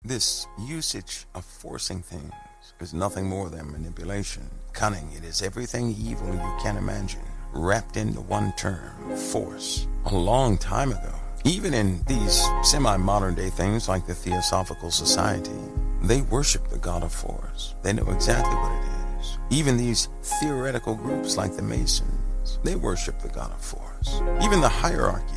This usage of forcing things is nothing more than manipulation, cunning. It is everything evil you can imagine, wrapped into one term, force. A long time ago, even in these semi-modern day things like the Theosophical Society, they worship the god of force. They know exactly what it is. Even these theoretical groups like the Masons, they worship the god of force. Even the hierarchy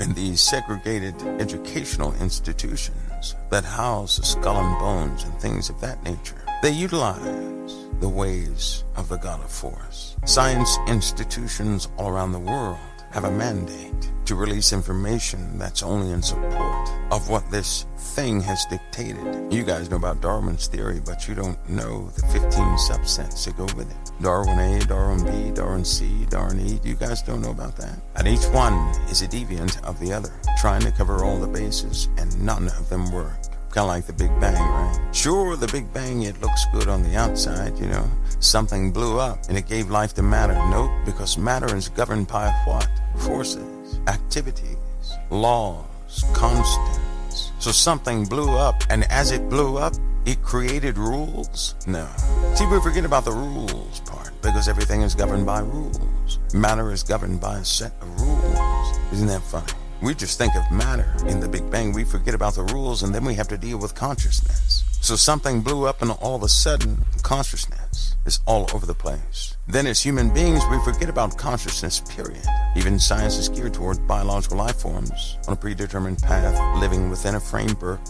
in these segregated educational institutions that house skull and bones and things of that nature, they utilize the ways of the god of force. Science institutions all around the world have a mandate to release information that's only in support of what this thing has dictated. You guys know about Darwin's theory, but you don't know the 15 subsets that go with it. Darwin A, Darwin B, Darwin C, Darwin E. You guys don't know about that? And each one is a deviant of the other, trying to cover all the bases, and none of them work. Kind of like the Big Bang, right? Sure, the Big Bang, it looks good on the outside, you know. Something blew up and it gave life to matter. Nope, because matter is governed by what? Forces, activities, laws, constants. So something blew up, and as it blew up, it created rules? No. See, we forget about the rules part, because everything is governed by rules. Matter is governed by a set of rules. Isn't that funny? We just think of matter in the Big Bang. We forget about the rules, and then we have to deal with consciousness. So something blew up, and all of a sudden, consciousness is all over the place. Then as human beings, we forget about consciousness, period. Even science is geared toward biological life forms on a predetermined path, living within a framework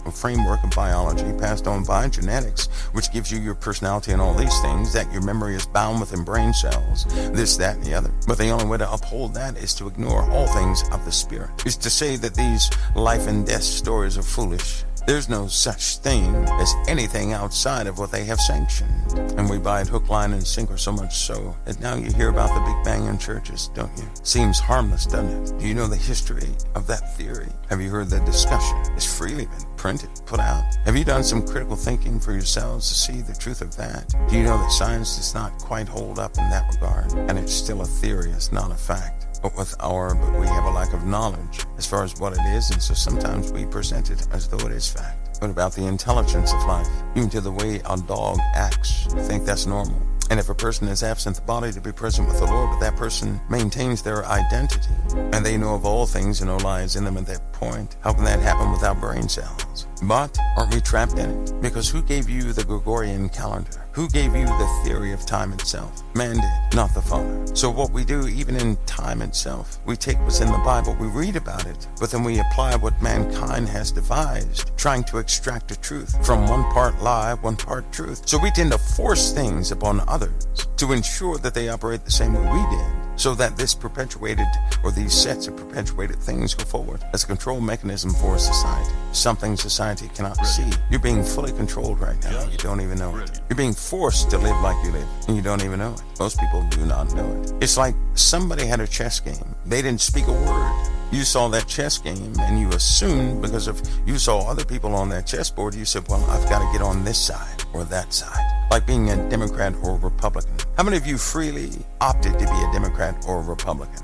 of biology passed on by genetics, which gives you your personality and all these things, that your memory is bound within brain cells, this, that, and the other. But the only way to uphold that is to ignore all things of the spirit, is to say that these life and death stories are foolish. There's no such thing as anything outside of what they have sanctioned. And we buy it hook, line, and sinker, so much so that now you hear about the Big Bang in churches, don't you? Seems harmless, doesn't it? Do you know the history of that theory? Have you heard the discussion? It's freely been printed, put out. Have you done some critical thinking for yourselves to see the truth of that? Do you know that science does not quite hold up in that regard? And it's still a theory, it's not a fact. But we have a lack of knowledge as far as what it is, and so sometimes we present it as though it is fact. What about the intelligence of life? Even to the way a dog acts, you think that's normal? And if a person is absent the body to be present with the Lord, but that person maintains their identity, and they know of all things and no lies in them at that point, how can that happen without brain cells? But aren't we trapped in it? Because who gave you the Gregorian calendar? Who gave you the theory of time itself? Man did, not the Father. So what we do, even in time itself, we take what's in the Bible, we read about it, but then we apply what mankind has devised, trying to extract the truth from one part lie, one part truth. So we tend to force things upon others to ensure that they operate the same way we did, so that this perpetuated, or these sets of perpetuated things go forward as a control mechanism for society. Something society cannot see. You're being fully controlled right now, and you don't even know it. You're being forced to live like you live, and you don't even know it. Most people do not know it. It's like somebody had a chess game. They didn't speak a word. You saw that chess game, and you assumed, because if you saw other people on that chessboard, you said, well, I've got to get on this side or that side. Like being a Democrat or a Republican. How many of you freely opted to be a Democrat or a Republican?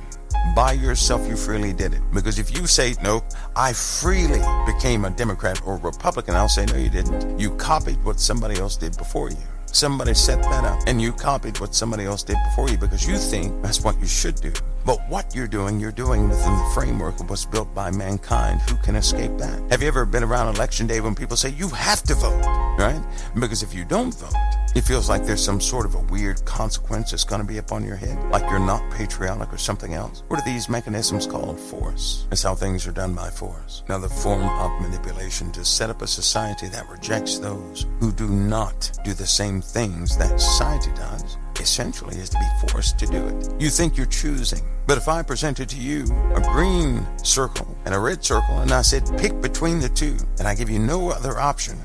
By yourself, you freely did it. Because if you say, nope, I freely became a Democrat or a Republican, I'll say, no, you didn't. You copied what somebody else did before you. Somebody set that up, and you copied what somebody else did before you because you think that's what you should do. But what you're doing within the framework of what's built by mankind. Who can escape that? Have you ever been around election day when people say, you have to vote, right? Because if you don't vote, it feels like there's some sort of a weird consequence that's going to be upon your head, like you're not patriotic or something else. What are these mechanisms called? Force. That's how things are done by force. Another form of manipulation to set up a society that rejects those who do not do the same things that society does, essentially is to be forced to do it. You think you're choosing, but if I presented to you a green circle and a red circle, and I said pick between the two, and I give you no other option,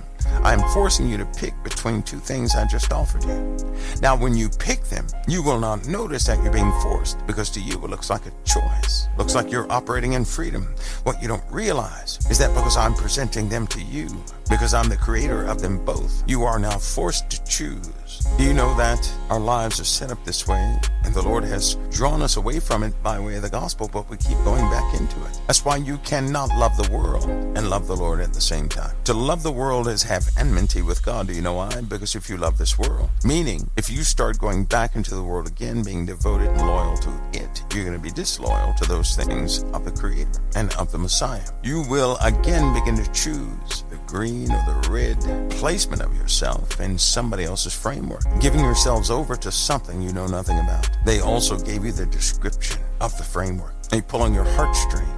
I am forcing you to pick between two things I just offered you. Now, when you pick them, you will not notice that you're being forced, because to you it looks like a choice. Looks like you're operating in freedom. What you don't realize is that because I'm presenting them to you, because I'm the creator of them both. You are now forced to choose. Do you know that our lives are set up this way, and the Lord has drawn us away from it by way of the gospel, but we keep going back into it? That's why you cannot love the world and love the Lord at the same time. To love the world is have enmity with God. Do you know why? Because if you love this world, meaning if you start going back into the world again, being devoted and loyal to it, you're going to be disloyal to those things of the Creator and of the Messiah. You will again begin to choose the green or the red placement of yourself in somebody else's framework, giving yourselves over to something you know nothing about. They also gave you the description of the framework. They pull on your heartstrings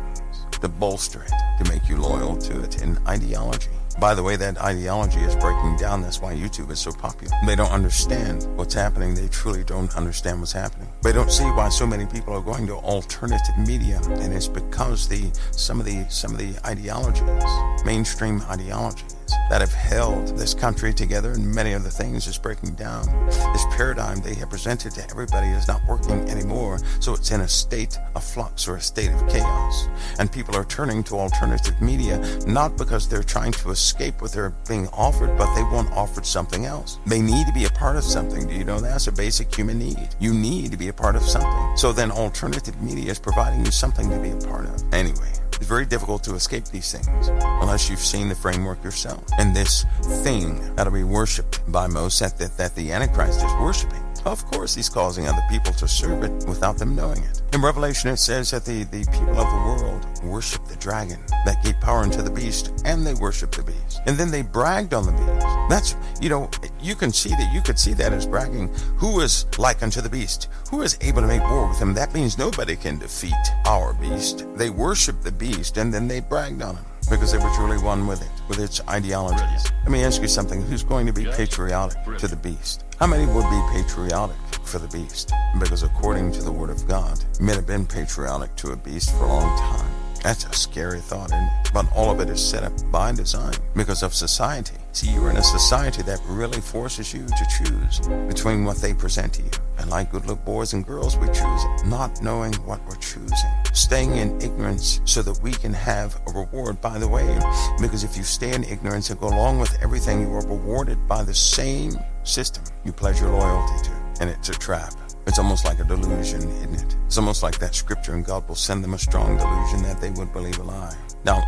to bolster it, to make you loyal to it in ideology. By the way, that ideology is breaking down. That's why YouTube is so popular. They don't understand what's happening. They truly don't understand what's happening. They don't see why so many people are going to alternative media, and it's because some of the ideologies, mainstream ideologies, that have held this country together and many other things is breaking down. This paradigm they have presented to everybody is not working anymore, so it's in a state of flux or a state of chaos. And people are turning to alternative media, not because they're trying to escape what they're being offered, but they want offered something else. They need to be a part of something. Do you know that's a basic human need? You need to be a part of something. So then alternative media is providing you something to be a part of. Anyway, it's very difficult to escape these things unless you've seen the framework yourself. And this thing that'll be worshipped by most that the Antichrist is worshiping, of course he's causing other people to serve it without them knowing it. In Revelation it says that the people of the world worship the dragon that gave power unto the beast, and they worship the beast. And then they bragged on the beast. That's, you could see that as bragging. Who is like unto the beast? Who is able to make war with him? That means nobody can defeat our beast. They worship the beast, and then they bragged on him because they were truly one with it, with its ideologies. Let me ask you something. Who's going to be patriotic to the beast? How many would be patriotic for the beast? Because according to the Word of God, men have been patriotic to a beast for a long time. That's a scary thought, isn't it? But all of it is set up by design because of society. See, you're in a society that really forces you to choose between what they present to you. And like good little boys and girls, we choose it, not knowing what we're choosing. Staying in ignorance so that we can have a reward. By the way, because if you stay in ignorance and go along with everything, you are rewarded by the same system you pledge your loyalty to. And it's a trap. It's almost like a delusion, isn't it? It's almost like that scripture, and God will send them a strong delusion that they would believe a lie. Now,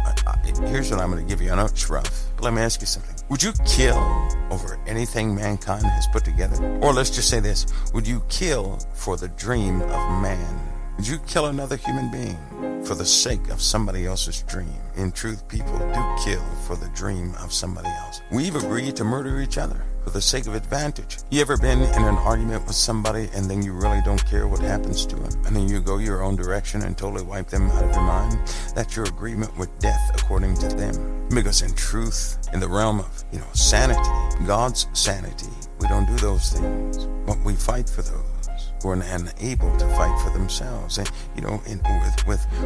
here's what I'm going to give you. I know it's rough, but let me ask you something. Would you kill over anything mankind has put together? Or let's just say this. Would you kill for the dream of man? Would you kill another human being for the sake of somebody else's dream? In truth, people do kill for the dream of somebody else. We've agreed to murder each other for the sake of advantage. You ever been in an argument with somebody and then you really don't care what happens to them, and then you go your own direction and totally wipe them out of your mind? That's your agreement with death according to them. Because in truth, in the realm of sanity, God's sanity, we don't do those things, but we fight for those who are unable to fight for themselves. And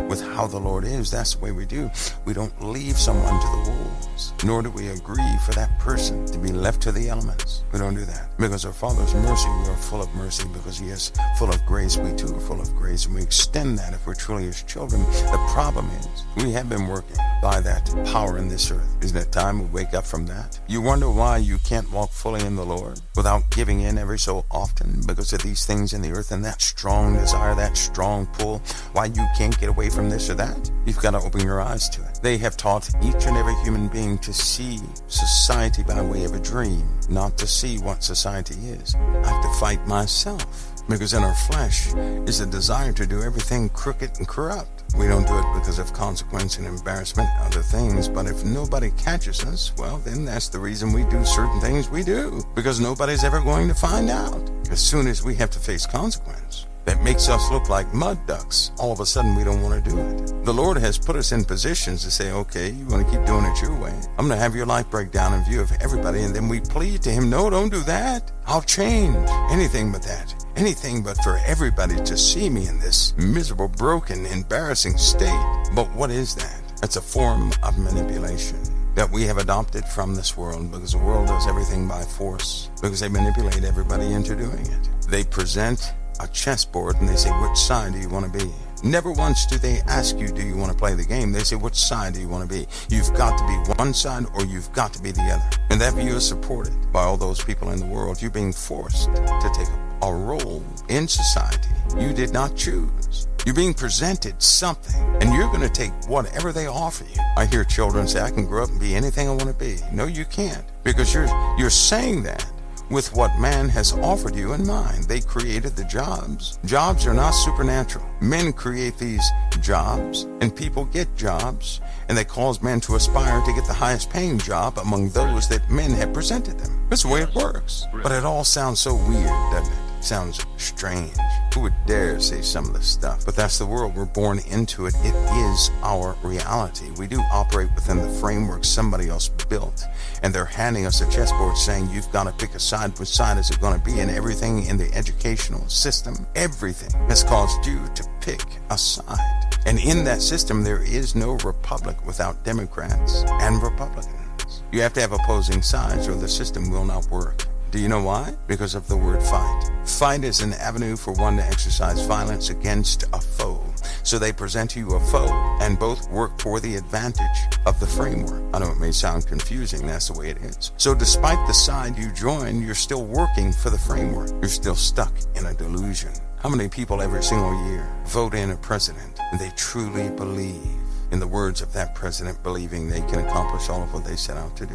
with how the Lord is, that's the way we do. We don't leave someone to the wolves, nor do we agree for that person to be left to the elements. We don't do that. Because our Father's mercy, we are full of mercy. Because He is full of grace, we too are full of grace. And we extend that if we're truly His children. The problem is, we have been working by that power in this earth. Isn't it time we wake up from that? You wonder why you can't walk fully in the Lord without giving in every so often, because of these things in the earth and that strong desire, that strong pull. Why you can't get away from this or that? You've got to open your eyes to it. They have taught each and every human being to see society by way of a dream, not to see what society is. I have to fight myself, because in our flesh is a desire to do everything crooked and corrupt. We don't do it because of consequence and embarrassment, other things. But if nobody catches us, well, then that's the reason we do certain things we do. Because nobody's ever going to find out. As soon as we have to face consequence that makes us look like mud ducks, all of a sudden we don't want to do it. The Lord has put us in positions to say, okay, you want to keep doing it your way. I'm going to have your life break down in view of everybody. And then we plead to Him, no, don't do that. I'll change. Anything but that. Anything but for everybody to see me in this miserable, broken, embarrassing state. But what is that? That's a form of manipulation that we have adopted from this world, because the world does everything by force, because they manipulate everybody into doing it. They present a chessboard and they say, which side do you want to be? Never once do they ask you, do you want to play the game? They say, which side do you want to be? You've got to be one side or you've got to be the other. And that view is supported by all those people in the world. You're being forced to take a role in society you did not choose. You're being presented something, and you're going to take whatever they offer you. I hear children say, I can grow up and be anything I want to be. No, you can't, because you're saying that with what man has offered you in mind. They created the jobs. Jobs are not supernatural. Men create these jobs, and people get jobs, and they cause men to aspire to get the highest paying job among those that men have presented them. That's the way it works. But it all sounds so weird, doesn't it? Sounds strange. Who would dare say some of this stuff? But that's the world. We're born into it. It is our reality. We do operate within the framework somebody else built, and they're handing us a chessboard saying, you've got to pick a side. Which side is it going to be? And everything in the educational system, everything has caused you to pick a side. And in that system, there is no republic without Democrats and Republicans. You have to have opposing sides or the system will not work. Do you know why? Because of the word fight. Fight is an avenue for one to exercise violence against a foe. So they present to you a foe, and both work for the advantage of the framework. I know it may sound confusing, that's the way it is. So despite the side you join, you're still working for the framework. You're still stuck in a delusion. How many people every single year vote in a president and they truly believe in the words of that president, believing they can accomplish all of what they set out to do?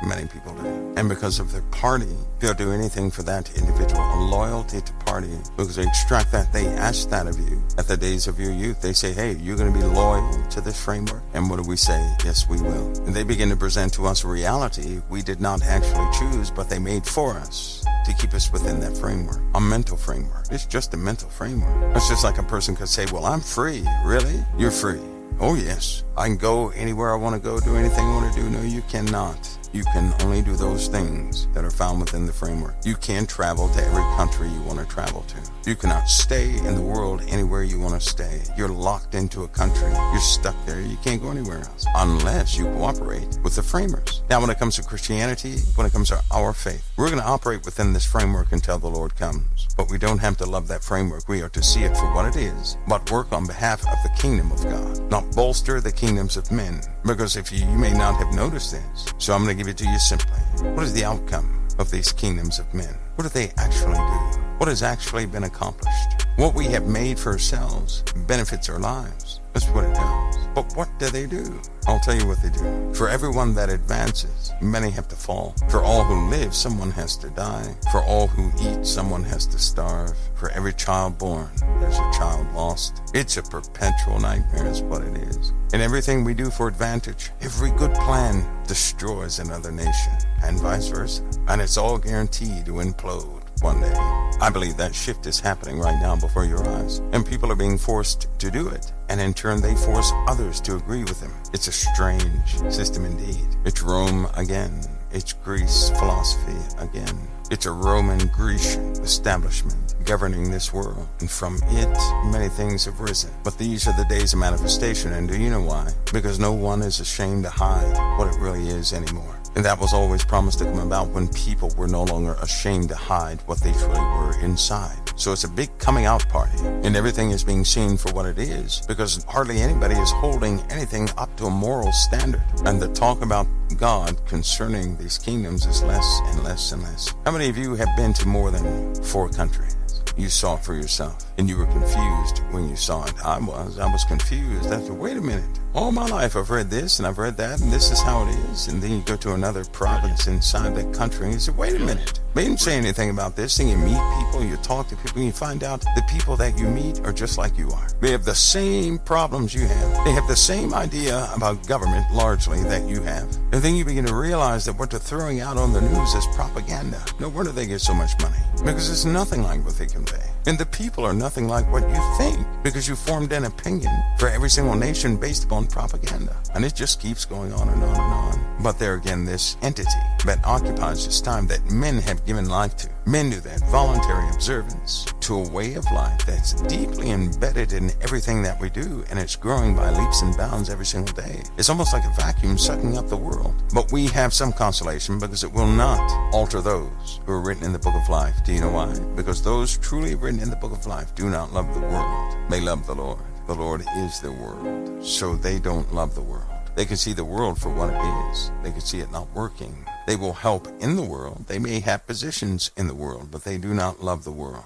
Many people do. And because of their party, they'll do anything for that individual. A loyalty to party, because they extract that. They ask that of you at the days of your youth. They say, hey, you're going to be loyal to this framework? And what do we say? Yes, we will. And they begin to present to us a reality we did not actually choose, but they made for us to keep us within that framework. A mental framework. It's just a mental framework. It's just like a person could say, well, I'm free. Really? You're free. Oh, yes. I can go anywhere I want to go, do anything I want to do. No, you cannot. You can only do those things that are found within the framework. You can't travel to every country you want to travel to. You cannot stay in the world anywhere you want to stay. You're locked into a country. You're stuck there. You can't go anywhere else unless you cooperate with the framers. Now, when it comes to Christianity, when it comes to our faith, we're going to operate within this framework until the Lord comes. But we don't have to love that framework. We are to see it for what it is, but work on behalf of the kingdom of God, not bolster the kingdoms of men. Because if you may not have noticed this, so I'm going to give it to you simply. What is the outcome of these kingdoms of men? What do they actually do? What has actually been accomplished? What we have made for ourselves benefits our lives. That's what it does. But what do they do? I'll tell you what they do. For everyone that advances, many have to fall. For all who live, someone has to die. For all who eat, someone has to starve. For every child born, there's a child lost. It's a perpetual nightmare is what it is. And everything we do for advantage, every good plan destroys another nation, and vice versa. And it's all guaranteed to implode one day. I believe that shift is happening right now before your eyes, and people are being forced to do it, and in turn they force others to agree with them. It's a strange system indeed. It's Rome again. It's Greece philosophy again. It's a Roman Grecian establishment governing this world, and from it many things have risen. But these are the days of manifestation, and do you know why? Because no one is ashamed to hide what it really is anymore. And that was always promised to come about when people were no longer ashamed to hide what they truly were inside. So it's a big coming out party, and everything is being seen for what it is, because hardly anybody is holding anything up to a moral standard. And the talk about God concerning these kingdoms is less and less and less. How many of you have been to more than 4 countries? You saw it for yourself, and you were confused when you saw it. I was confused. I said, wait a minute. All my life I've read this and I've read that, and this is how it is. And then you go to another province inside that country and you say, wait a minute. They didn't say anything about this. Then you meet people, you talk to people, and you find out the people that you meet are just like you are. They have the same problems you have. They have the same idea about government, largely, that you have. And then you begin to realize that what they're throwing out on the news is propaganda. No wonder they get so much money, because it's nothing like what they convey. And the people are nothing like what you think, because you formed an opinion for every single nation based upon propaganda. And it just keeps going on and on and on. But there again, this entity that occupies this time that men have given life to. Men do that voluntary observance to a way of life that's deeply embedded in everything that we do, and it's growing by leaps and bounds every single day. It's almost like a vacuum sucking up the world. But we have some consolation, because it will not alter those who are written in the book of life. Do you know why? Because those truly written in the book of life do not love the world. They love the Lord. The Lord is their world, so they don't love the world. They can see the world for what it is. They can see it not working. They will help in the world. They may have positions in the world, but they do not love the world.